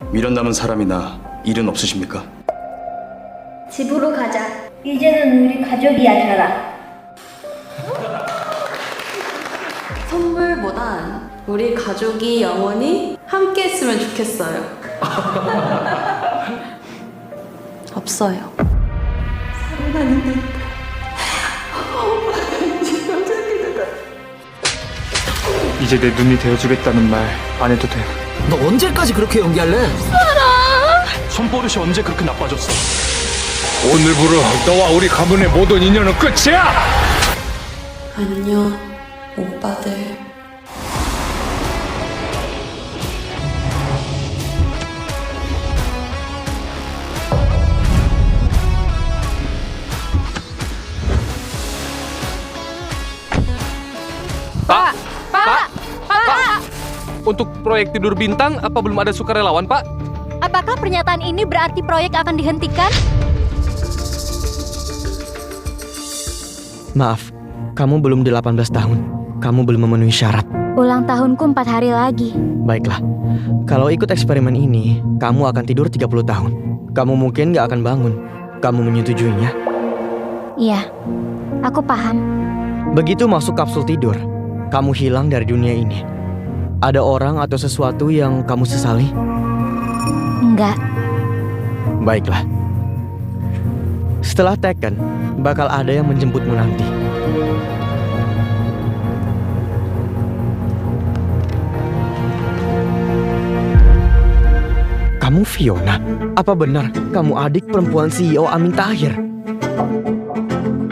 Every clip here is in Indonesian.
미련 남은 사람이나 일은 없으십니까? 집으로 가자. 이제는 우리 가족이야, 자라. 선물보단 우리 가족이 영원히 함께 했으면 좋겠어요. 없어요. 사랑하는데. 이제 내 눈이 되어주겠다는 말 안 해도 돼. 너 언제까지 그렇게 연기할래? 손버릇이 언제 그렇게 나빠졌어? 오늘부로 너와 우리 가문의 모든 인연은 끝이야! 안녕, 오빠들. Untuk proyek Tidur Bintang, apa belum ada sukarelawan, Pak? Apakah pernyataan ini berarti proyek akan dihentikan? Maaf, kamu belum 18 tahun. Kamu belum memenuhi syarat. Ulang tahunku 4 hari lagi. Baiklah, kalau ikut eksperimen ini, kamu akan tidur 30 tahun. Kamu mungkin gak akan bangun. Kamu menyetujuinya? Iya, aku paham. Begitu masuk kapsul tidur, kamu hilang dari dunia ini. Ada orang atau sesuatu yang kamu sesali? Enggak. Baiklah. Setelah Tekken, bakal ada yang menjemputmu nanti. Kamu Fiona? Apa benar kamu adik perempuan CEO Amin Tahir?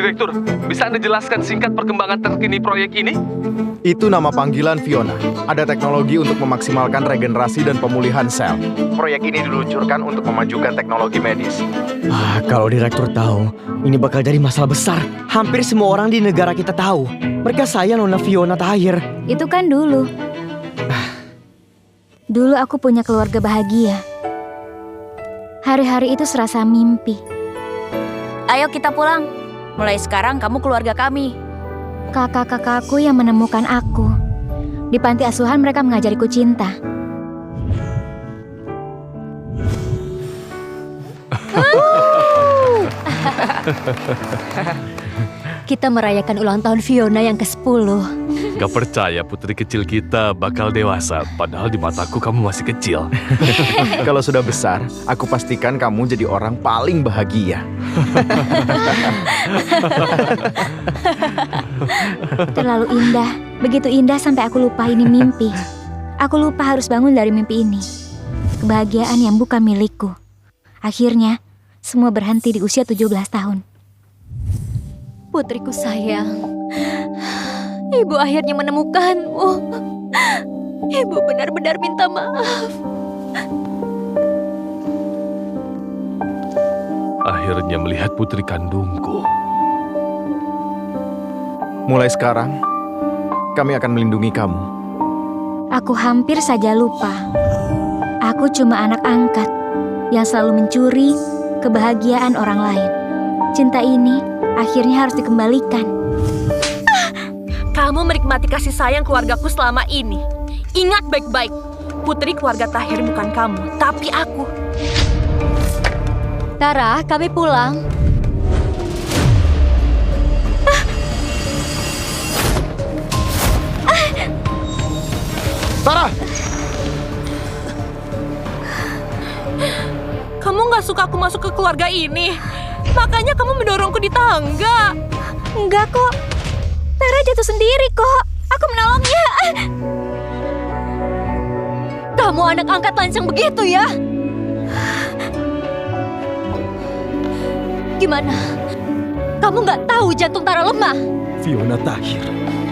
Direktur, bisa Anda jelaskan singkat perkembangan terkini proyek ini? Itu nama panggilan Fiona. Ada teknologi untuk memaksimalkan regenerasi dan pemulihan sel. Proyek ini diluncurkan untuk memajukan teknologi medis. Kalau direktur tahu, ini bakal jadi masalah besar. Hampir semua orang di negara kita tahu. Mereka sayang Nona Fiona Tahir. Itu kan dulu. Dulu aku punya keluarga bahagia. Hari-hari itu serasa mimpi. Ayo kita pulang. Mulai sekarang kamu keluarga kami. Kakak-kakakku yang menemukan aku. Di panti asuhan mereka mengajariku cinta. Kita merayakan ulang tahun Fiona yang ke-10. Gak percaya putri kecil kita bakal dewasa, padahal di mataku kamu masih kecil. Kalau sudah besar, aku pastikan kamu jadi orang paling bahagia. Terlalu indah. Begitu indah sampai aku lupa ini mimpi. Aku lupa harus bangun dari mimpi ini. Kebahagiaan yang bukan milikku. Akhirnya, semua berhenti di usia 17 tahun. Putriku sayang. Ibu akhirnya menemukanmu. Ibu benar-benar minta maaf. Akhirnya melihat putri kandungku. Mulai sekarang, kami akan melindungi kamu. Aku hampir saja lupa. Aku cuma anak angkat yang selalu mencuri kebahagiaan orang lain. Cinta ini akhirnya harus dikembalikan. Kamu menikmati kasih sayang keluargaku selama ini. Ingat baik-baik, putri keluarga Tahir bukan kamu, tapi aku. Tara, kami pulang. Tara! Kamu gak suka aku masuk ke keluarga ini. Makanya kamu mendorongku di tangga. Enggak kok. Tara jatuh sendiri kok. Aku menolongnya. Kamu anak angkat lancang begitu ya? Gimana? Kamu nggak tahu jantung Tara lemah? Fiona Tahir,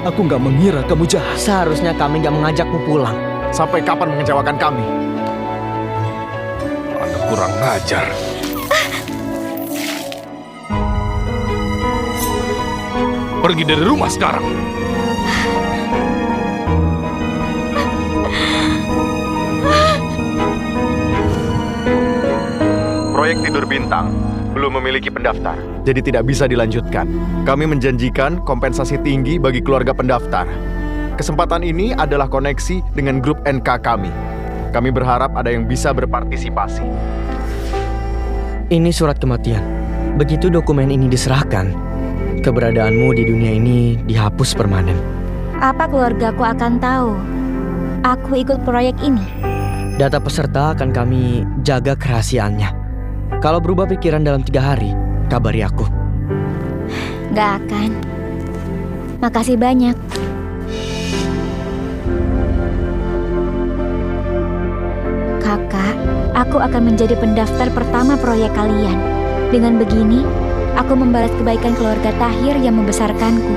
aku nggak mengira kamu jahat. Seharusnya kami nggak mengajakmu pulang. Sampai kapan mengecewakan kami? Anak kurang ngajar. Pergi dari rumah sekarang. Proyek Tidur Bintang belum memiliki pendaftar, jadi tidak bisa dilanjutkan. Kami menjanjikan kompensasi tinggi bagi keluarga pendaftar. Kesempatan ini adalah koneksi dengan grup NK kami. Kami berharap ada yang bisa berpartisipasi. Ini surat kematian. Begitu dokumen ini diserahkan, keberadaanmu di dunia ini dihapus permanen. Apa keluargaku akan tahu aku ikut proyek ini? Data peserta akan kami jaga kerahasiaannya. Kalau berubah pikiran dalam 3 hari, kabari aku. Gak akan. Makasih banyak. Kakak, aku akan menjadi pendaftar pertama proyek kalian. Dengan begini, aku membalas kebaikan keluarga Tahir yang membesarkanku.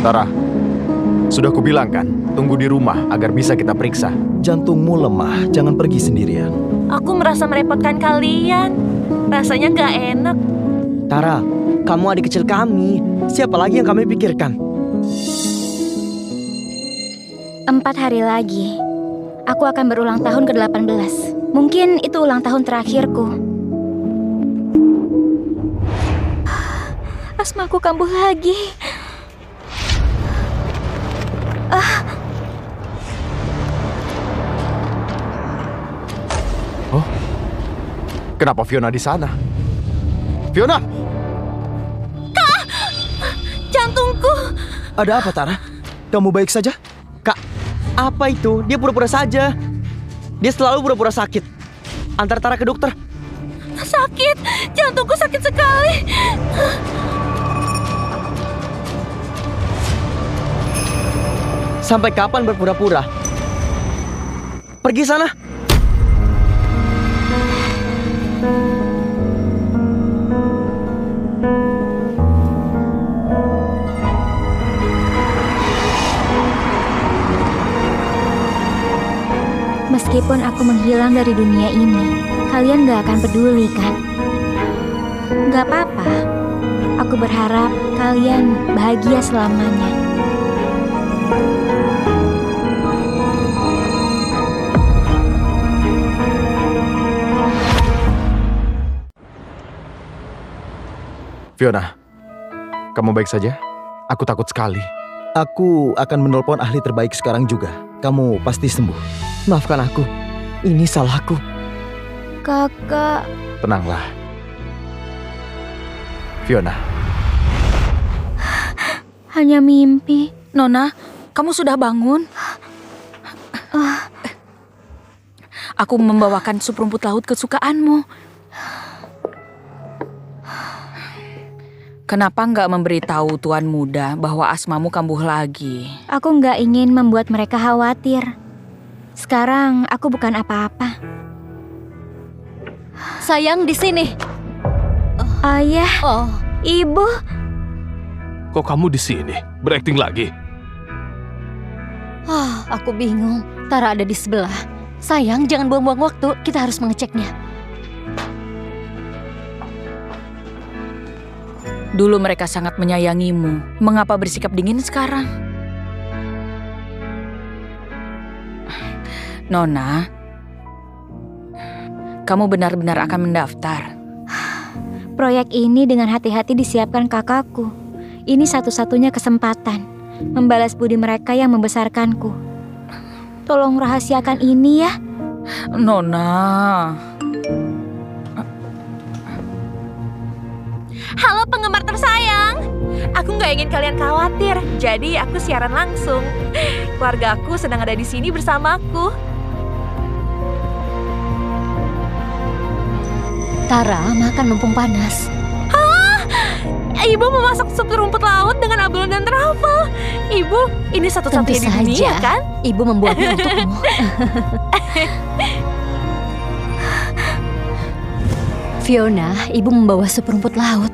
Tara, sudah kubilang kan, tunggu di rumah agar bisa kita periksa. Jantungmu lemah, jangan pergi sendirian. Aku merasa merepotkan kalian. Rasanya gak enak. Tara, kamu adik kecil kami. Siapa lagi yang kami pikirkan? 4 hari lagi, aku akan berulang tahun ke-18. Mungkin itu ulang tahun terakhirku. Asmaku kambuh lagi. Oh, kenapa Fiona di sana? Fiona! Jantungku. Ada apa, Tara? Kamu baik saja? Kak, apa itu? Dia pura-pura saja. Dia selalu pura-pura sakit. Antar Tara ke dokter. Sakit. Jantungku sakit sekali. Sampai kapan berpura-pura? Pergi sana. Meskipun aku menghilang dari dunia ini, kalian gak akan peduli kan? Gak apa-apa. Aku berharap kalian bahagia selamanya. Fiona, kamu baik saja? Aku takut sekali. Aku akan menelpon ahli terbaik sekarang juga. Kamu pasti sembuh. Maafkan aku. Ini salahku. Kakak, Tenanglah. Fiona, hanya mimpi. Nona, kamu sudah bangun? Aku membawakan sup rumput laut kesukaanmu. Kenapa nggak memberitahu Tuan Muda bahwa asmamu kambuh lagi? Aku nggak ingin membuat mereka khawatir. Sekarang aku bukan apa-apa. Sayang, di sini. Ayah, Oh, ibu. Kok kamu di sini? Berakting lagi? aku bingung. Tara ada di sebelah. Sayang, jangan buang-buang waktu. Kita harus mengeceknya. Dulu mereka sangat menyayangimu. Mengapa bersikap dingin sekarang? Nona, kamu benar-benar akan mendaftar. Proyek ini dengan hati-hati disiapkan kakakku. Ini satu-satunya kesempatan membalas budi mereka yang membesarkanku. Tolong rahasiakan ini ya. Nona. Halo penggemar tersayang. Aku nggak ingin kalian khawatir, jadi aku siaran langsung. Keluarga aku sedang ada di sini bersamaku. Tara, makan mumpung panas. Ibu memasak sup rumput laut dengan abon dan truffle. Ibu, ini satu-satunya di dunia kan? Ibu membuatnya untukmu. Fiona, ibu membawa sup rumput laut.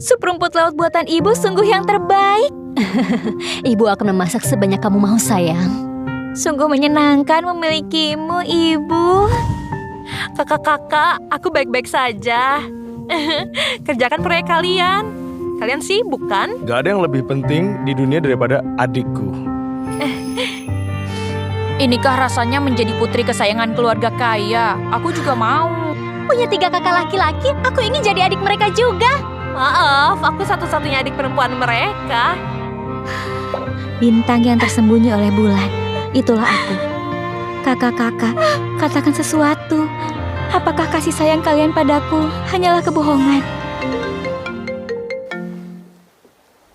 Sup rumput laut buatan ibu sungguh yang terbaik. Ibu akan memasak sebanyak kamu mau, sayang. Sungguh menyenangkan memilikimu, ibu. Kakak-kakak, aku baik-baik saja. Kerjakan proyek kalian. Kalian sibuk kan? Gak ada yang lebih penting di dunia daripada adikku. Inikah rasanya menjadi putri kesayangan keluarga kaya? Aku juga mau. Punya 3 kakak laki-laki, aku ingin jadi adik mereka juga. Maaf, aku satu-satunya adik perempuan mereka. Bintang yang tersembunyi oleh bulan, itulah aku. Kakak-kakak, katakan sesuatu. Apakah kasih sayang kalian padaku hanyalah kebohongan?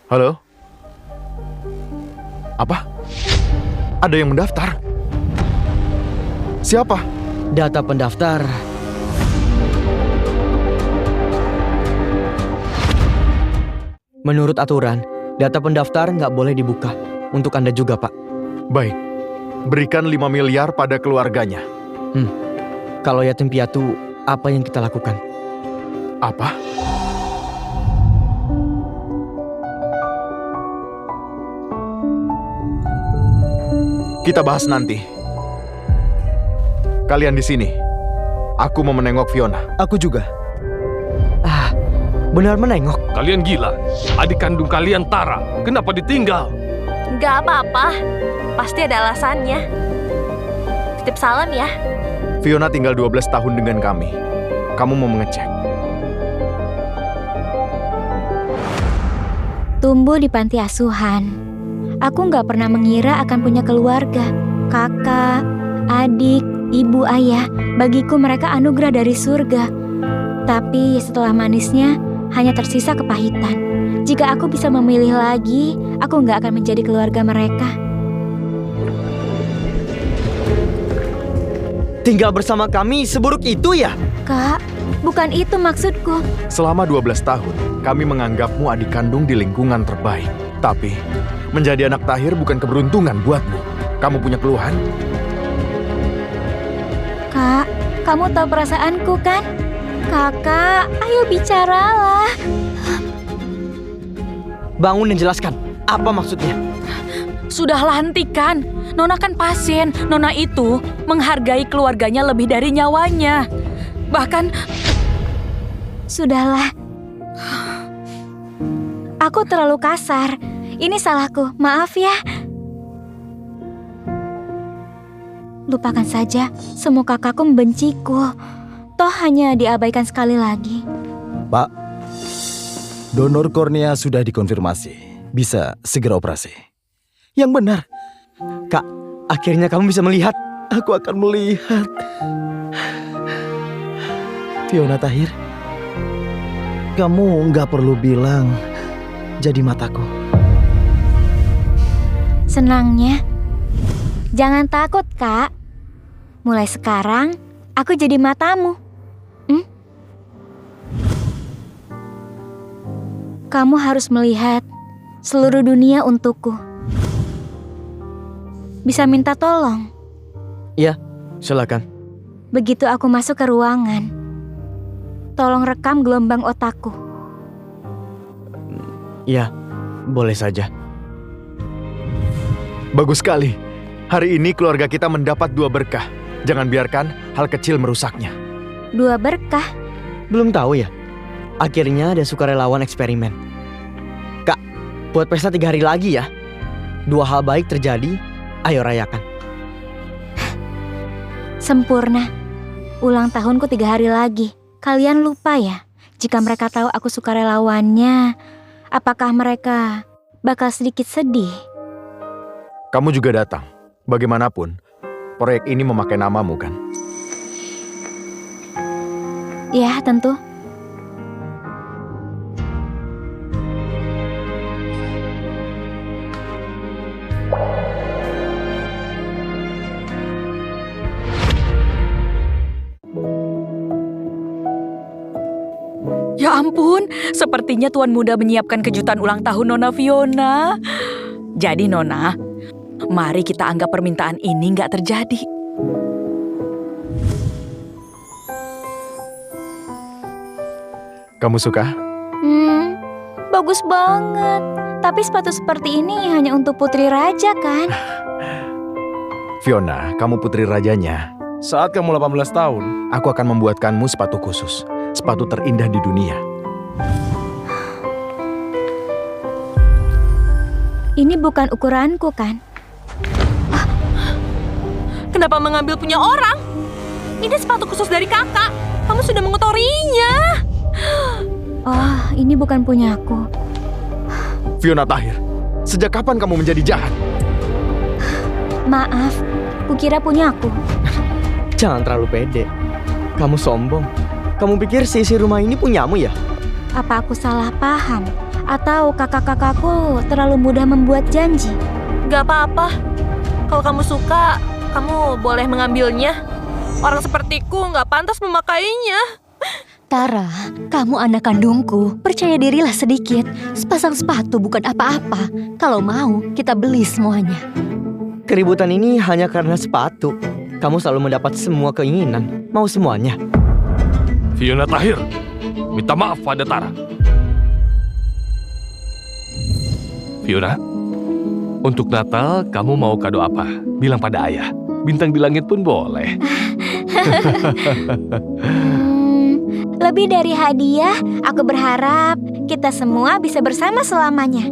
Halo? Apa? Ada yang mendaftar? Siapa? Data pendaftar. Menurut aturan, data pendaftar nggak boleh dibuka. Untuk Anda juga, Pak. Baik, berikan 5 miliar pada keluarganya. Kalau yatim piatu, apa yang kita lakukan? Apa? Kita bahas nanti. Kalian di sini. Aku mau menengok Fiona. Aku juga. Benar menengok. Kalian gila. Adik kandung kalian Tara. Kenapa ditinggal? Gak apa-apa, pasti ada alasannya. Titip salam ya. Fiona tinggal 12 tahun dengan kami. Kamu mau mengecek? Tumbuh di panti asuhan. Aku nggak pernah mengira akan punya keluarga. Kakak, adik, ibu, ayah. Bagiku mereka anugerah dari surga. Tapi setelah manisnya, hanya tersisa kepahitan. Jika aku bisa memilih lagi, aku nggak akan menjadi keluarga mereka. Tinggal bersama kami seburuk itu ya? Kak, bukan itu maksudku. Selama 12 tahun, kami menganggapmu adik kandung di lingkungan terbaik. Tapi, menjadi anak Tahir bukan keberuntungan buatmu. Kamu punya keluhan? Kak, kamu tahu perasaanku kan? Kakak, ayo bicaralah. Bangun dan jelaskan. Apa maksudnya? Sudahlah, hentikan. Nona kan pasien. Nona itu menghargai keluarganya lebih dari nyawanya. Bahkan... Sudahlah. Aku terlalu kasar. Ini salahku. Maaf ya. Lupakan saja. Semua kakakku membenciku. Toh hanya diabaikan sekali lagi. Pak, donor kornea sudah dikonfirmasi. Bisa segera operasi. Yang benar. Kak, akhirnya kamu bisa melihat. Aku akan melihat. Fiona Tahir, kamu nggak perlu bilang jadi mataku. Senangnya. Jangan takut, Kak. Mulai sekarang, aku jadi matamu. Kamu harus melihat seluruh dunia untukku. Bisa minta tolong? Iya, silakan. Begitu aku masuk ke ruangan, tolong rekam gelombang otakku. Iya, boleh saja. Bagus sekali. Hari ini keluarga kita mendapat 2 berkah. Jangan biarkan hal kecil merusaknya. 2 berkah? Belum tahu ya? Akhirnya ada sukarelawan eksperimen. Kak, buat pesta 3 hari lagi ya. 2 hal baik terjadi, ayo rayakan. Sempurna. Ulang tahunku 3 hari lagi. Kalian lupa ya? Jika mereka tahu aku sukarelawannya, apakah mereka bakal sedikit sedih? Kamu juga datang. Bagaimanapun, proyek ini memakai namamu kan? Ya, tentu. Ya ampun, sepertinya Tuan Muda menyiapkan kejutan ulang tahun Nona Fiona. Jadi Nona, mari kita anggap permintaan ini nggak terjadi. Kamu suka? Bagus banget. Tapi sepatu seperti ini hanya untuk putri raja kan? Fiona, kamu putri rajanya. Saat kamu 18 tahun, aku akan membuatkanmu sepatu khusus. Sepatu terindah di dunia. Ini bukan ukuranku kan? Kenapa mengambil punya orang? Ini sepatu khusus dari kakak. Kamu sudah mengotorinya. Oh, ini bukan punyaku. Fiona Tahir, sejak kapan kamu menjadi jahat? Maaf, kukira punyaku. Jangan terlalu pede. Kamu sombong. Kamu pikir sisi rumah ini punyamu ya? Apa aku salah paham? Atau kakak-kakakku terlalu mudah membuat janji? Gak apa-apa. Kalau kamu suka, kamu boleh mengambilnya. Orang sepertiku gak pantas memakainya. Tara, kamu anak kandungku. Percaya dirilah sedikit. Sepasang sepatu bukan apa-apa. Kalau mau, kita beli semuanya. Keributan ini hanya karena sepatu. Kamu selalu mendapat semua keinginan. Mau semuanya. Fiona Tahir, minta maaf pada Tara. Fiona, untuk Natal kamu mau kado apa? Bilang pada ayah. Bintang di langit pun boleh. Lebih dari hadiah, aku berharap kita semua bisa bersama selamanya.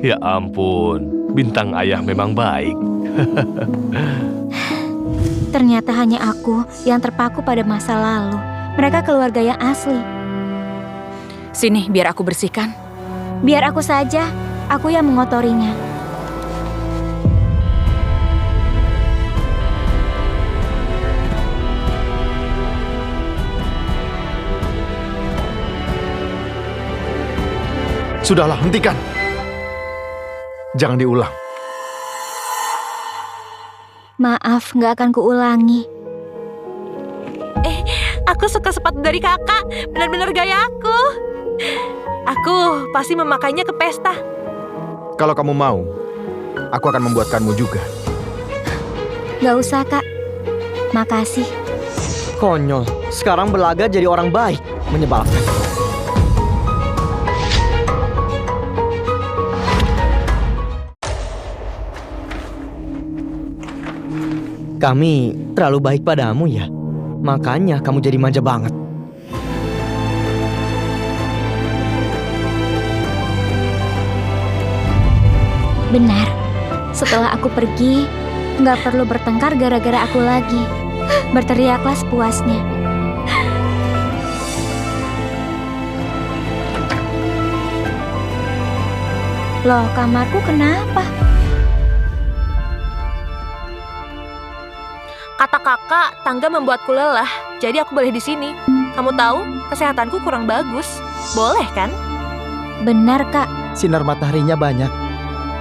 Ya ampun, bintang ayah memang baik. Ternyata hanya aku yang terpaku pada masa lalu. Mereka keluarga yang asli. Sini, biar aku bersihkan. Biar aku saja, aku yang mengotorinya. Sudahlah, hentikan. Jangan diulang. Maaf, nggak akan kuulangi. Aku suka sepatu dari kakak. Benar-benar gaya aku. Aku pasti memakainya ke pesta. Kalau kamu mau, aku akan membuatkanmu juga. Nggak usah, Kak. Makasih. Konyol. Sekarang berlaga jadi orang baik. Menyebalkan. Kami terlalu baik padamu ya. Makanya kamu jadi manja banget. Benar. Setelah aku pergi, nggak perlu bertengkar gara-gara aku lagi. Berteriaklah sepuasnya. Loh, kamarku kenapa? Kata kakak, tangga membuatku lelah. Jadi aku boleh di sini. Kamu tahu, kesehatanku kurang bagus. Boleh kan? Benar, Kak. Sinar mataharinya banyak.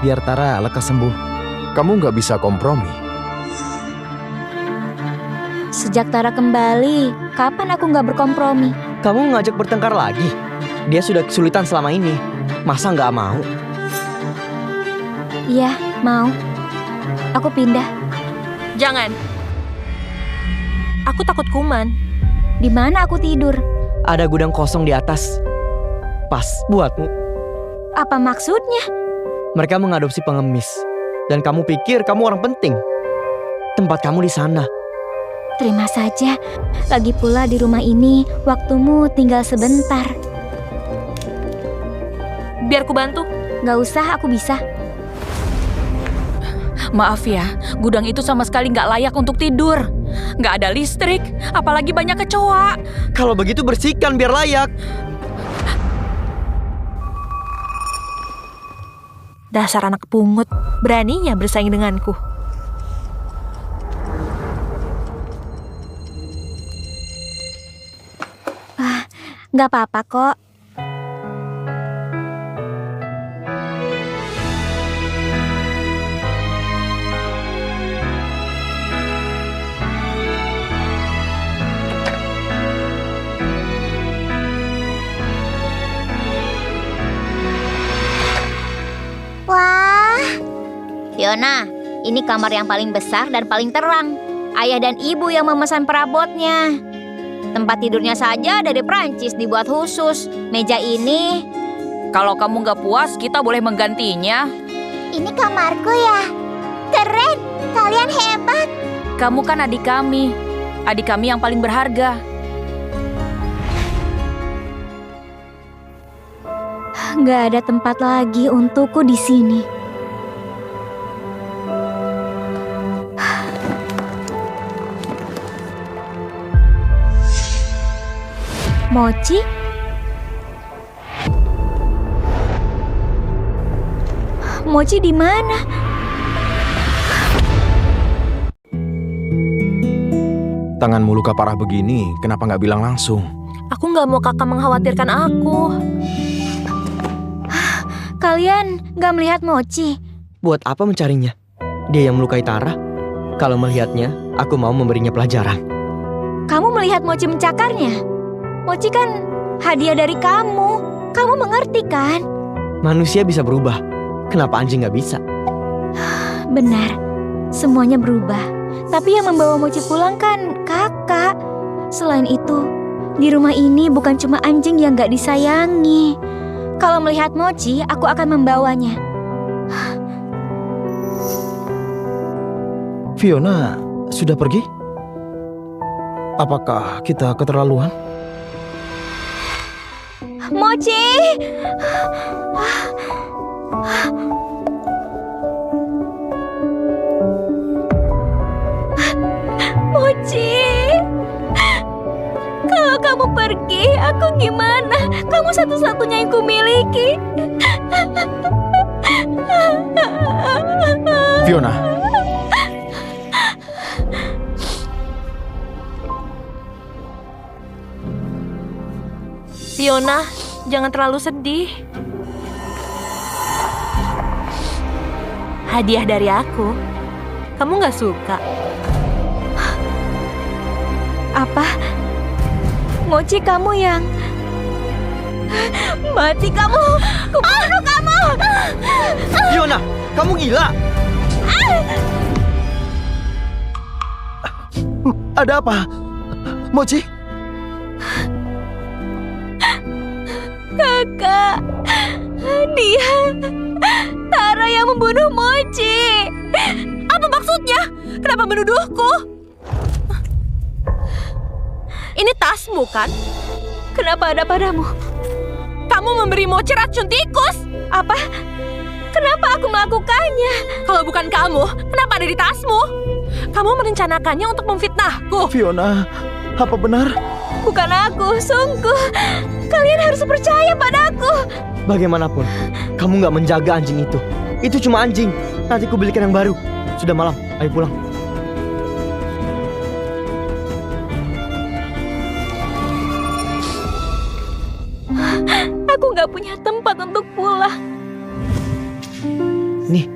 Biar Tara lekas sembuh. Kamu nggak bisa kompromi. Sejak Tara kembali, kapan aku nggak berkompromi? Kamu ngajak bertengkar lagi? Dia sudah kesulitan selama ini. Masa nggak mau? Iya, mau. Aku pindah. Jangan. Aku takut kuman. Di mana aku tidur? Ada gudang kosong di atas. Pas buatmu. Apa maksudnya? Mereka mengadopsi pengemis. Dan kamu pikir kamu orang penting. Tempat kamu di sana. Terima saja. Lagi pula di rumah ini, waktumu tinggal sebentar. Biar ku bantu. Nggak usah, aku bisa. Maaf ya, gudang itu sama sekali nggak layak untuk tidur. Nggak ada listrik, apalagi banyak kecoa. Kalau begitu bersihkan biar layak. Dasar anak pungut, beraninya bersaing denganku. Nggak apa-apa kok. Wah, Fiona, ini kamar yang paling besar dan paling terang. Ayah dan ibu yang memesan perabotnya. Tempat tidurnya saja dari Prancis dibuat khusus. Meja ini... Kalau kamu nggak puas, kita boleh menggantinya. Ini kamarku ya? Keren, kalian hebat. Kamu kan adik kami yang paling berharga. Nggak ada tempat lagi untukku di sini. Mochi? Mochi di mana? Tanganmu luka parah begini, kenapa nggak bilang langsung? Aku nggak mau kakak mengkhawatirkan aku. Kalian nggak melihat Mochi? Buat apa mencarinya? Dia yang melukai Tara. Kalau melihatnya, aku mau memberinya pelajaran. Kamu melihat Mochi mencakarnya? Mochi kan hadiah dari kamu. Kamu mengerti kan? Manusia bisa berubah. Kenapa anjing nggak bisa? Benar, semuanya berubah. Tapi yang membawa Mochi pulang kan kakak. Selain itu, di rumah ini bukan cuma anjing yang gak disayangi. Kalau melihat Mochi, aku akan membawanya. Fiona sudah pergi? Apakah kita keterlaluan? Mochi! Mochi! Kalau kamu pergi, aku gimana? Kamu satu-satunya yang kumiliki. Fiona. Fiona, jangan terlalu sedih. Hadiah dari aku. Kamu nggak suka? Apa? Mochi kamu yang... Mati kamu! Kubunuh kamu! Fiona, kamu gila! Ada apa? Mochi? Kakak, dia Tara yang membunuh Mochi. Apa maksudnya? Kenapa menuduhku? Ini tasmu kan? Kenapa ada padamu? Kamu memberi Mochi racun tikus. Apa? Kenapa aku melakukannya? Kalau bukan kamu, kenapa ada di tasmu? Kamu merencanakannya untuk memfitnahku. Fiona, apa benar? Bukan aku, sungguh. Kalian harus percaya padaku. Bagaimanapun, kamu nggak menjaga anjing itu. Itu cuma anjing. Nanti ku belikan yang baru. Sudah malam, ayo pulang. Aku nggak punya tempat untuk pulang. Nih.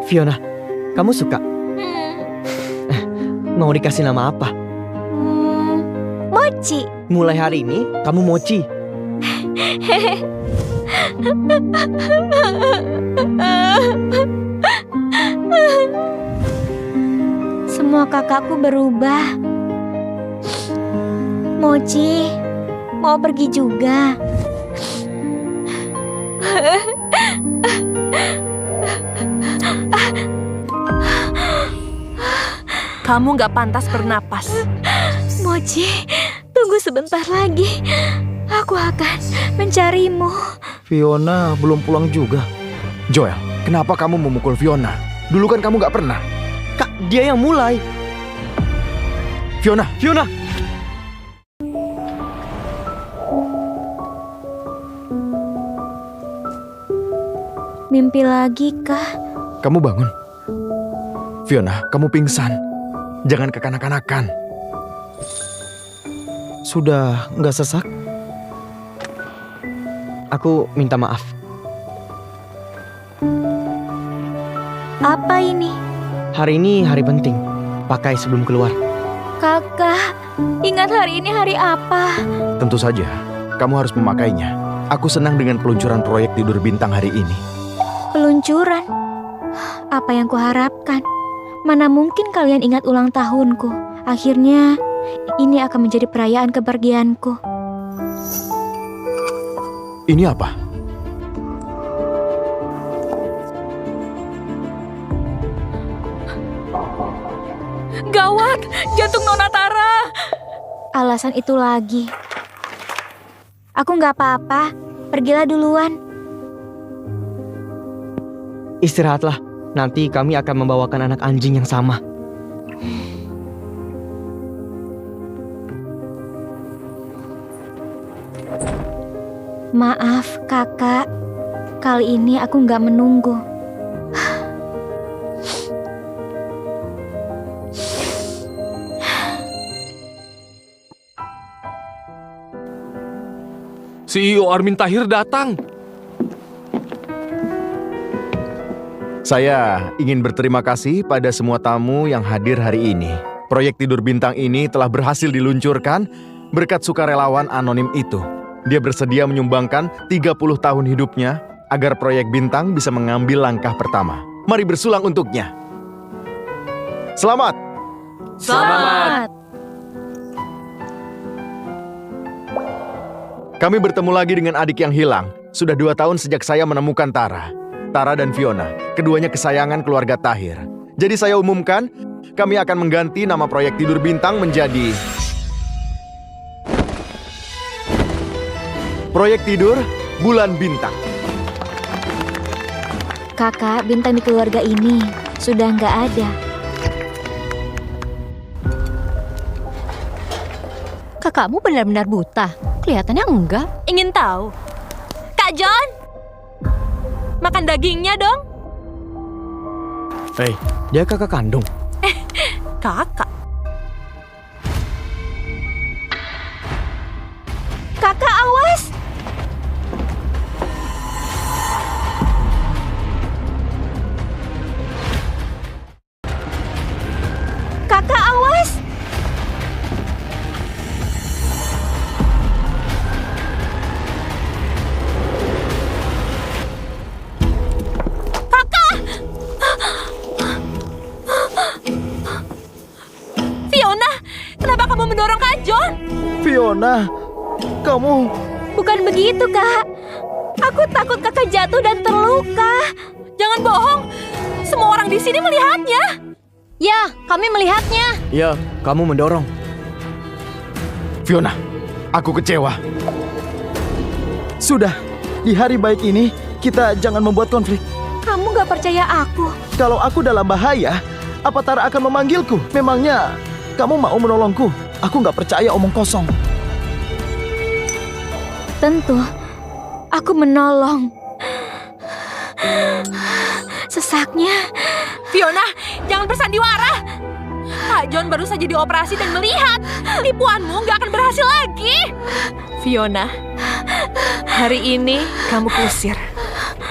Fiona, kamu suka? Mau dikasih nama apa? Mochi. Mulai hari ini, kamu Mochi. Semua kakakku berubah. Mochi, mau pergi juga. Kamu gak pantas bernapas. Mochi, tunggu sebentar lagi. Aku akan mencarimu. Fiona belum pulang juga. Joel, kenapa kamu memukul Fiona? Dulu kan kamu gak pernah. Kak, dia yang mulai. Fiona! Fiona! Mimpi lagi kah? Kamu bangun. Fiona, kamu pingsan. Jangan kekanak-kanakan. Sudah nggak sesak? Aku minta maaf. Apa ini? Hari ini hari penting. Pakai sebelum keluar. Kakak, ingat hari ini hari apa? Tentu saja, kamu harus memakainya. Aku senang dengan peluncuran proyek Tidur Bintang hari ini. Peluncuran? Apa yang kuharapkan? Mana mungkin kalian ingat ulang tahunku. Akhirnya, ini akan menjadi perayaan kepergianku. Ini apa? Gawat, jantung Nona Tara. Alasan itu lagi. Aku nggak apa-apa, pergilah duluan. Istirahatlah. Nanti kami akan membawakan anak anjing yang sama. Maaf, kakak. Kali ini aku nggak menunggu. CEO Armin Tahir datang. Saya ingin berterima kasih pada semua tamu yang hadir hari ini. Proyek Tidur Bintang ini telah berhasil diluncurkan berkat sukarelawan anonim itu. Dia bersedia menyumbangkan 30 tahun hidupnya agar proyek Bintang bisa mengambil langkah pertama. Mari bersulang untuknya. Selamat! Selamat! Kami bertemu lagi dengan adik yang hilang. Sudah 2 tahun sejak saya menemukan Tara. Tara dan Fiona, keduanya kesayangan keluarga Tahir. Jadi saya umumkan, kami akan mengganti nama proyek Tidur Bintang menjadi Proyek Tidur Bulan Bintang. Kakak, bintang di keluarga ini sudah nggak ada. Kakakmu benar-benar buta. Kelihatannya enggak. Ingin tahu? Kak John, makan dagingnya dong. Hei, dia kakak kandung. Kakak? Kakak, awas! Kakak, awas! Fiona, kenapa kamu mendorong Kak John? Fiona, kamu... Bukan begitu, Kak. Aku takut kakak jatuh dan terluka. Jangan bohong. Semua orang di sini melihatnya. Ya, kami melihatnya. Ya, kamu mendorong. Fiona, aku kecewa. Sudah, di hari baik ini, kita jangan membuat konflik. Kamu gak percaya aku? Kalau aku dalam bahaya, apa Tara akan memanggilku? Memangnya kamu mau menolongku? Aku gak percaya omong kosong. Tentu, aku menolong. Sesaknya. Fiona, jangan bersandiwara. Kak John baru saja dioperasi dan melihat. Tipuanmu gak akan berhasil lagi. Fiona, hari ini kamu kusir.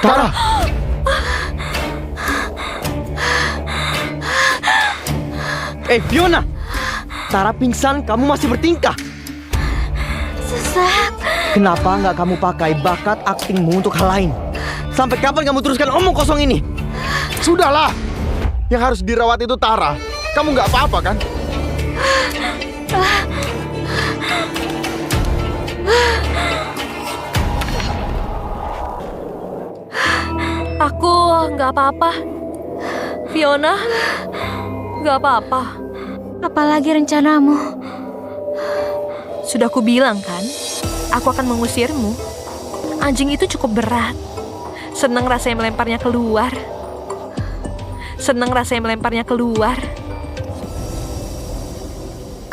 Tara! Fiona! Tara pingsan, kamu masih bertingkah. Sesak. Kenapa nggak kamu pakai bakat aktingmu untuk hal lain? Sampai kapan kamu teruskan omong kosong ini? Sudahlah! Yang harus dirawat itu Tara. Kamu nggak apa-apa kan? Aku nggak apa-apa. Fiona, nggak apa-apa. Apalagi rencanamu? Sudah kubilang kan, aku akan mengusirmu. Anjing itu cukup berat. Senang rasanya melemparnya keluar. Senang rasanya melemparnya keluar.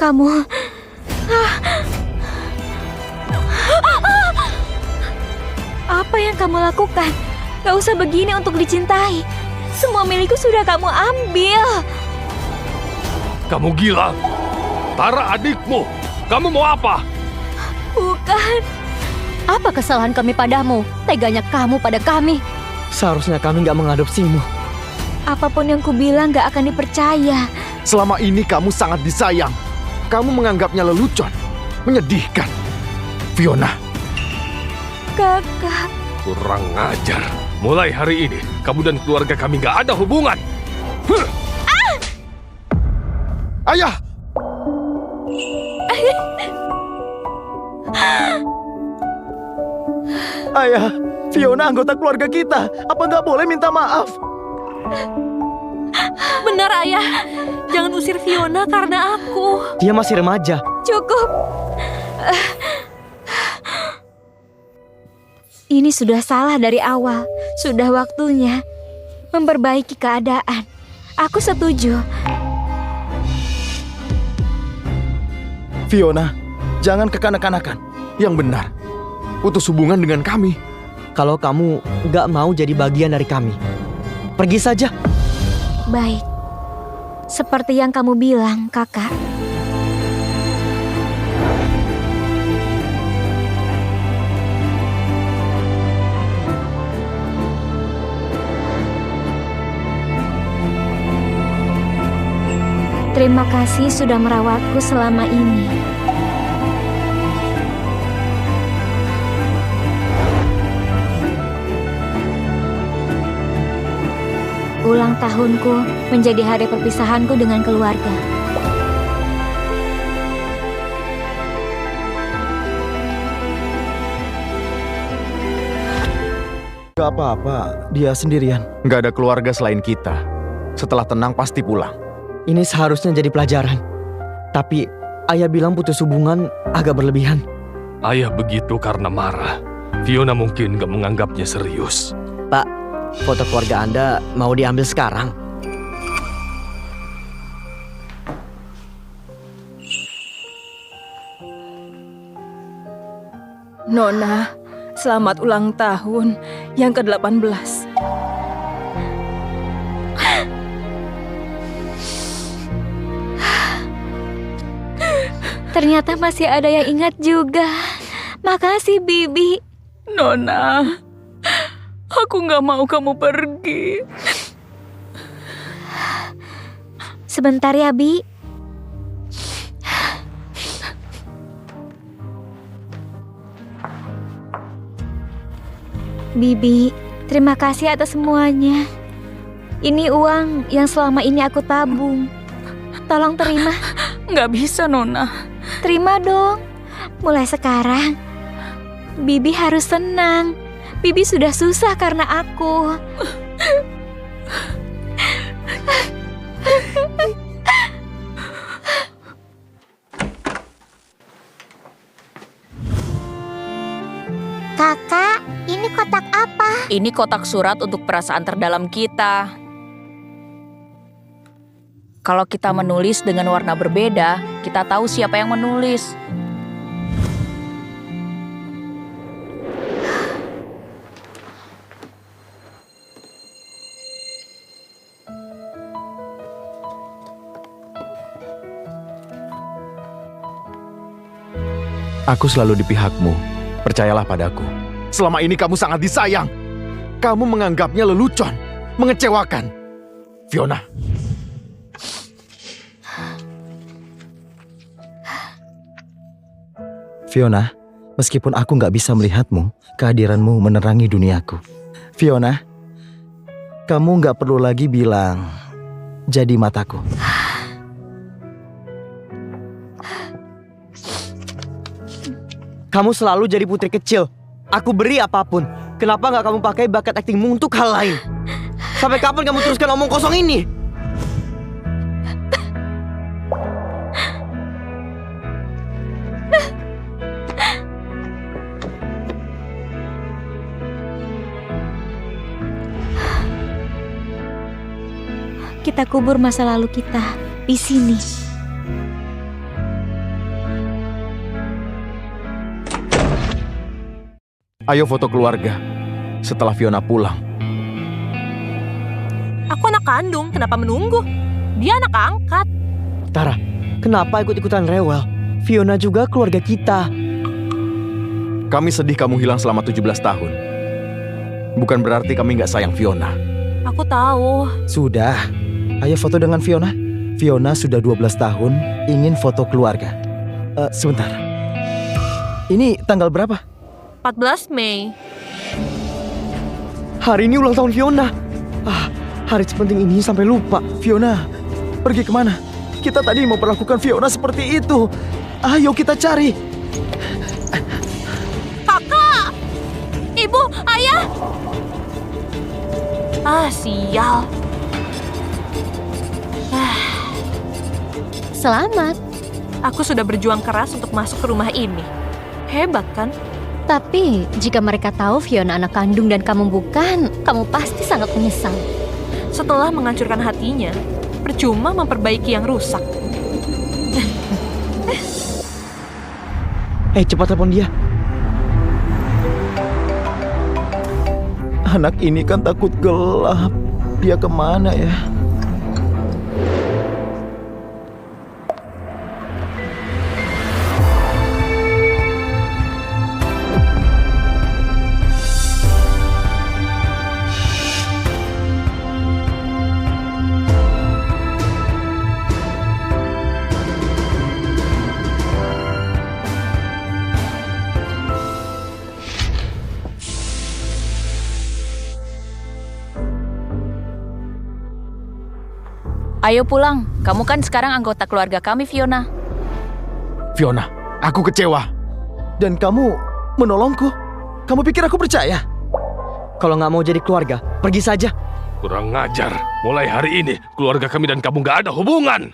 Kamu... Apa yang kamu lakukan? Gak usah begini untuk dicintai. Semua milikku sudah kamu ambil. Kamu gila. Tara adikmu. Kamu mau apa? Bukan. Apa kesalahan kami padamu? Teganya kamu pada kami. Seharusnya kami nggak mengadopsimu. Apapun yang kubilang gak akan dipercaya. Selama ini kamu sangat disayang. Kamu menganggapnya lelucon. Menyedihkan. Fiona. Kakak. Kurang ajar. Mulai hari ini, kamu dan keluarga kami nggak ada hubungan. Ayah! Ayah, Fiona anggota keluarga kita. Apa nggak boleh minta maaf? Benar, Ayah. Jangan usir Fiona karena aku. Dia masih remaja. Cukup. Ini sudah salah dari awal. Sudah waktunya memperbaiki keadaan. Aku setuju. Fiona, jangan kekanak-kanakan. Yang benar, putus hubungan dengan kami. Kalau kamu nggak mau jadi bagian dari kami, pergi saja. Baik. Seperti yang kamu bilang, Kakak. Terima kasih sudah merawatku selama ini. Ulang tahunku menjadi hari perpisahanku dengan keluarga. Gak apa-apa, dia sendirian. Gak ada keluarga selain kita. Setelah tenang pasti pulang. Ini seharusnya jadi pelajaran. Tapi ayah bilang putus hubungan agak berlebihan. Ayah begitu karena marah. Fiona mungkin gak menganggapnya serius. Pak, foto keluarga Anda mau diambil sekarang? Nona, selamat ulang tahun yang ke-18. Ternyata masih ada yang ingat juga. Makasih, Bibi. Nona, aku nggak mau kamu pergi. Sebentar ya, Bi. Bibi, terima kasih atas semuanya. Ini uang yang selama ini aku tabung. Tolong terima. Nggak bisa, Nona. Terima dong. Mulai sekarang, Bibi harus senang. Bibi sudah susah karena aku. Kakak, ini kotak apa? Ini kotak surat untuk perasaan terdalam kita. Kalau kita menulis dengan warna berbeda, kita tahu siapa yang menulis. Aku selalu di pihakmu. Percayalah padaku. Selama ini kamu sangat disayang. Kamu menganggapnya lelucon, mengecewakan. Fiona. Fiona, meskipun aku nggak bisa melihatmu, kehadiranmu menerangi duniaku. Fiona, kamu nggak perlu lagi bilang, jadi mataku. Kamu selalu jadi putri kecil. Aku beri apapun. Kenapa nggak kamu pakai bakat aktingmu untuk hal lain? Sampai kapan kamu teruskan omong kosong ini? Kita kubur masa lalu kita di sini. Ayo foto keluarga. Setelah Fiona pulang. Aku anak kandung, kenapa menunggu? Dia anak angkat. Tara, kenapa ikut-ikutan rewel? Fiona juga keluarga kita. Kami sedih kamu hilang selama 17 tahun. Bukan berarti kami nggak sayang Fiona. Aku tahu. Sudah, ayo foto dengan Fiona. Fiona sudah 12 tahun ingin foto keluarga. Sebentar. Ini tanggal berapa? 14 Mei. Hari ini ulang tahun Fiona. Hari sepenting ini sampai lupa. Fiona, pergi kemana? Kita tadi mau perlakukan Fiona seperti itu. Ayo kita cari. Kakak! Ibu, ayah! Sial. Selamat. Aku sudah berjuang keras untuk masuk ke rumah ini. Hebat kan? Tapi jika mereka tahu Fiona anak kandung dan kamu bukan, kamu pasti sangat menyesal. Setelah menghancurkan hatinya, percuma memperbaiki yang rusak. Cepat telepon dia. Anak ini kan takut gelap. Dia kemana ya? Ayo pulang, kamu kan sekarang anggota keluarga kami, Fiona. Fiona, aku kecewa. Dan kamu menolongku? Kamu pikir aku percaya? Kalau nggak mau jadi keluarga, pergi saja. Kurang ngajar. Mulai hari ini, keluarga kami dan kamu nggak ada hubungan.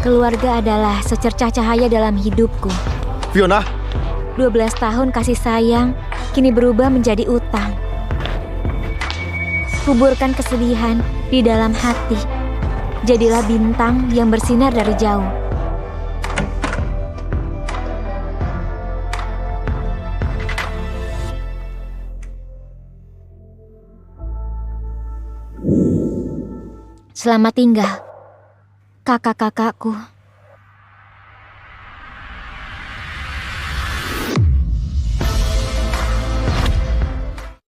Keluarga adalah secercah cahaya dalam hidupku. Fiona, 12 tahun kasih sayang kini berubah menjadi utang. Kuburkan kesedihan di dalam hati. Jadilah bintang yang bersinar dari jauh. Selamat tinggal, kakak-kakakku.